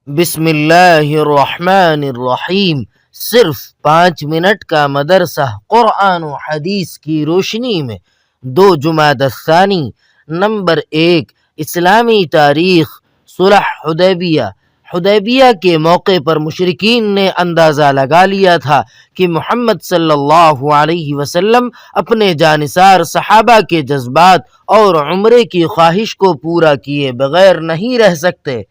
بسم اللہ الرحمن الرحیم۔ صرف 5 منٹ کا مدرسہ قرآن و حدیث کی روشنی میں 2 جمادی الثانی۔ نمبر 1، اسلامی تاریخ۔ صلح حدیبیہ۔ حدیبیہ کے موقع پر مشرکین نے اندازہ لگا لیا تھا کہ محمد صلی اللہ علیہ وسلم اپنے جانثار صحابہ کے جذبات اور عمرے کی خواہش کو پورا کیے بغیر نہیں رہ سکتے،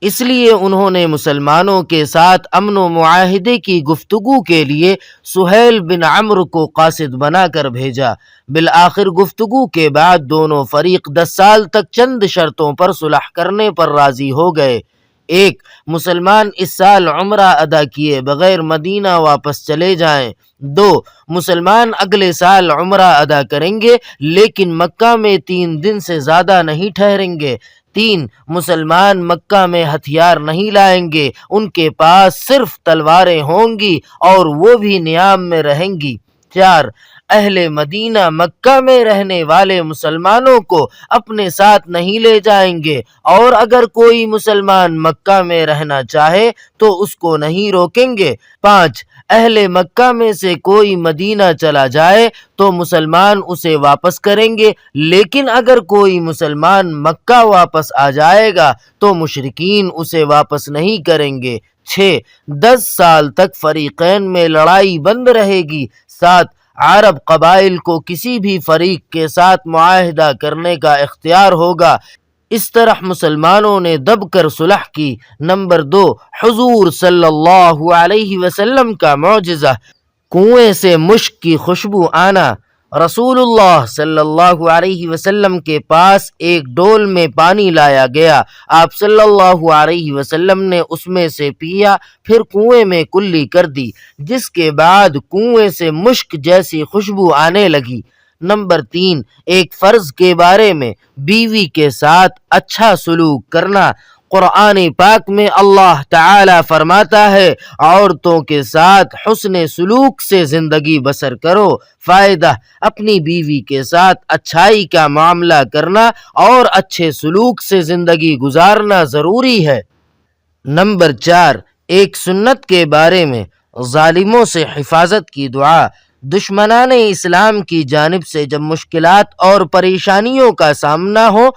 اس لیے انہوں نے مسلمانوں کے ساتھ امن و معاہدے کی گفتگو کے لیے سہیل بن عمرو کو قاصد بنا کر بھیجا۔ بالآخر گفتگو کے بعد دونوں فریق 10 سال تک چند شرطوں پر صلح کرنے پر راضی ہو گئے۔ 1، مسلمان اس سال عمرہ ادا کیے بغیر مدینہ واپس چلے جائیں۔ 2، مسلمان اگلے سال عمرہ ادا کریں گے لیکن مکہ میں 3 دن سے زیادہ نہیں ٹھہریں گے۔ 3، مسلمان مکہ میں ہتھیار نہیں لائیں گے، ان کے پاس صرف تلواریں ہوں گی اور وہ بھی نیام میں رہیں گی۔ 4، اہل مدینہ مکہ میں رہنے والے مسلمانوں کو اپنے ساتھ نہیں لے جائیں گے، اور اگر کوئی مسلمان مکہ میں رہنا چاہے تو اس کو نہیں روکیں گے۔ 5، اہل مکہ میں سے کوئی مدینہ چلا جائے تو مسلمان اسے واپس کریں گے، لیکن اگر کوئی مسلمان مکہ واپس آ جائے گا تو مشرکین اسے واپس نہیں کریں گے۔ 6، 10 سال تک فریقین میں لڑائی بند رہے گی۔ 7، عرب قبائل کو کسی بھی فریق کے ساتھ معاہدہ کرنے کا اختیار ہوگا۔ اس طرح مسلمانوں نے دب کر صلح کی۔ نمبر 2، حضور صلی اللہ علیہ وسلم کا معجزہ، کنویں سے مشک کی خوشبو آنا۔ رسول اللہ صلی اللہ علیہ وسلم کے پاس ایک ڈول میں پانی لایا گیا، آپ صلی اللہ علیہ وسلم نے اس میں سے پیا، پھر کنویں میں کلی کر دی، جس کے بعد کنویں سے مشک جیسی خوشبو آنے لگی۔ نمبر 3، ایک فرض کے بارے میں، بیوی کے ساتھ اچھا سلوک کرنا۔ قرآن پاک میں اللہ تعالی فرماتا ہے، عورتوں کے ساتھ حسن سلوک سے زندگی بسر کرو۔ فائدہ، اپنی بیوی کے ساتھ اچھائی کا معاملہ کرنا اور اچھے سلوک سے زندگی گزارنا ضروری ہے۔ نمبر 4، ایک سنت کے بارے میں، ظالموں سے حفاظت کی دعا۔ دشمنان اسلام کی جانب سے جب مشکلات اور پریشانیوں کا سامنا ہو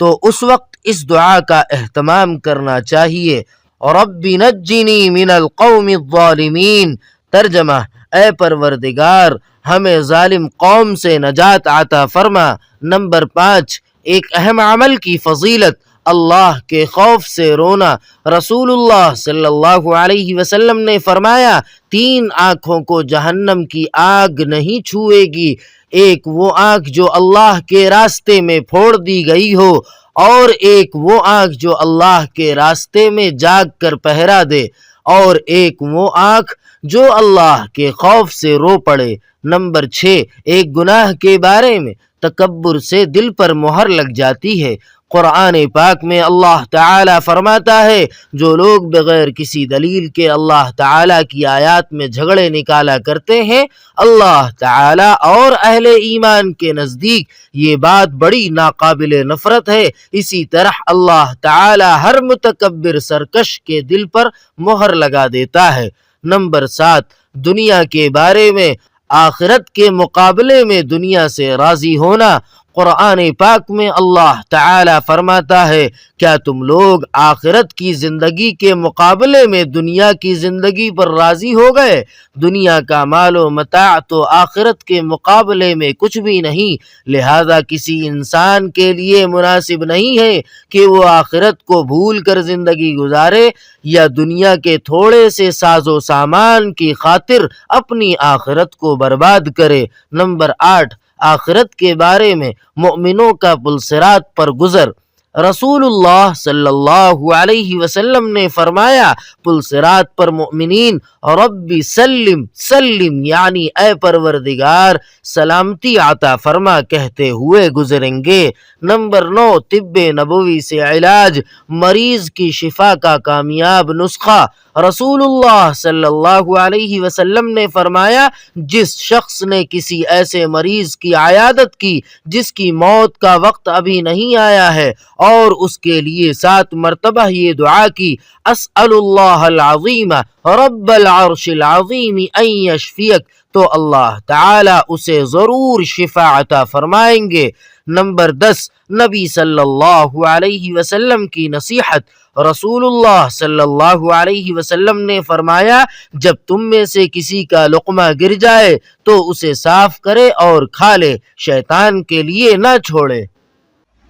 تو اس وقت اس دعا کا اہتمام کرنا چاہیے۔ رب نجنی من القوم الظالمین۔ ترجمہ، اے پروردگار ہمیں ظالم قوم سے نجات عطا فرما۔ نمبر 5، ایک اہم عمل کی فضیلت، اللہ کے خوف سے رونا۔ رسول اللہ صلی اللہ علیہ وسلم نے فرمایا، 3 آنکھوں کو جہنم کی آگ نہیں چھوئے گی۔ ایک وہ آنکھ جو اللہ کے راستے میں پھوڑ دی گئی ہو، اور ایک وہ آنکھ جو اللہ کے راستے میں جاگ کر پہرا دے، اور ایک وہ آنکھ جو اللہ کے خوف سے رو پڑے۔ نمبر 6، ایک گناہ کے بارے میں، تکبر سے دل پر مہر لگ جاتی ہے۔ قرآن پاک میں اللہ تعالی فرماتا ہے، جو لوگ بغیر کسی دلیل کے اللہ تعالی کی آیات میں جھگڑے نکالا کرتے ہیں، اللہ تعالی اور اہل ایمان کے نزدیک یہ بات بڑی ناقابل نفرت ہے۔ اسی طرح اللہ تعالی ہر متکبر سرکش کے دل پر مہر لگا دیتا ہے۔ نمبر 7، دنیا کے بارے میں، آخرت کے مقابلے میں دنیا سے راضی ہونا۔ قرآن پاک میں اللہ تعالی فرماتا ہے، کیا تم لوگ آخرت کی زندگی کے مقابلے میں دنیا کی زندگی پر راضی ہو گئے؟ دنیا کا مال و متاع تو آخرت کے مقابلے میں کچھ بھی نہیں، لہذا کسی انسان کے لیے مناسب نہیں ہے کہ وہ آخرت کو بھول کر زندگی گزارے یا دنیا کے تھوڑے سے ساز و سامان کی خاطر اپنی آخرت کو برباد کرے۔ نمبر 8، آخرت کے بارے میں، مومنوں کا پلصراط پر گزر۔ رسول اللہ صلی اللہ علیہ وسلم نے فرمایا، پلصراط پر مومنین رب سلم سلم، یعنی اے پروردگار سلامتی عطا فرما کہتے ہوئے گزریں گے۔ نمبر 9، طب نبوی سے علاج، مریض کی شفا کا کامیاب نسخہ۔ رسول اللہ صلی اللہ علیہ وسلم نے فرمایا جس شخص نے کسی ایسے مریض کی عیادت کی جس کی موت کا وقت ابھی نہیں آیا ہے اور اس کے لیے 7 مرتبہ یہ دعا کی اسأل اللہ العظیم رب العرش العظیم ان یشفیک تو اللہ تعالی اسے ضرور شفا عطا فرمائیں گے۔ نمبر 10 نبی صلی اللہ علیہ وسلم کی نصیحت۔ رسول اللہ صلی اللہ علیہ وسلم نے فرمایا جب تم میں سے کسی کا لقمہ گر جائے تو اسے صاف کرے اور کھا لے، شیطان کے لیے نہ چھوڑے۔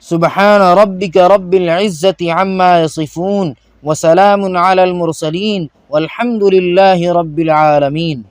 سبحان ربک رب العزت عما یصفون وسلام علی المرسلین والحمد للہ رب العالمین۔